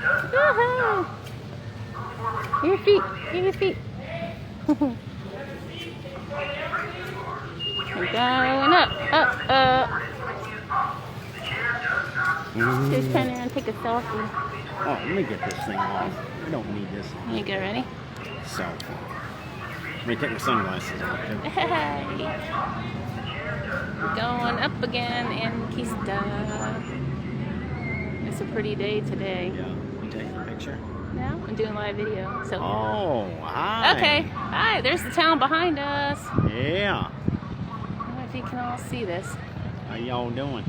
Woohoo! Your feet. Your feet. We're going up. Just turn around and take a selfie. Oh, let me get this thing off. I don't need this. You get ready? Selfie. Let me take my sunglasses off too. Hey! We're going up again in Anakeesta. It's a pretty day today. Yeah. You taking a picture? No, I'm doing live video. So. Oh, hi. Okay. Hi, there's the town behind us. Yeah. I don't know if you can all see this. How y'all doing?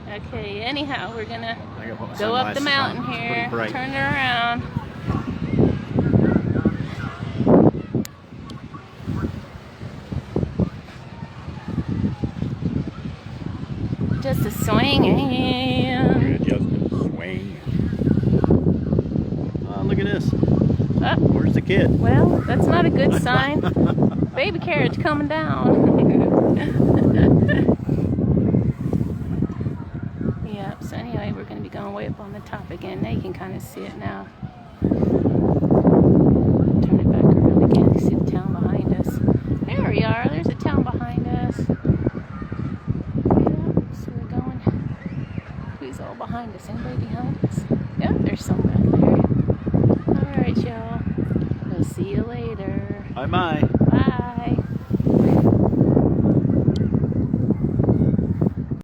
Okay, anyhow, we're gonna I gotta put my go up the sunglasses mountain on. It's here, pretty bright. turn it around. Just a swinging. Yeah, just a swing. Look at this. Oh, Where's the kid? well, that's not a good sign. Baby carriage coming down. Yep, so anyway, we're going to be going way up on the top again. Now you can kind of see it now.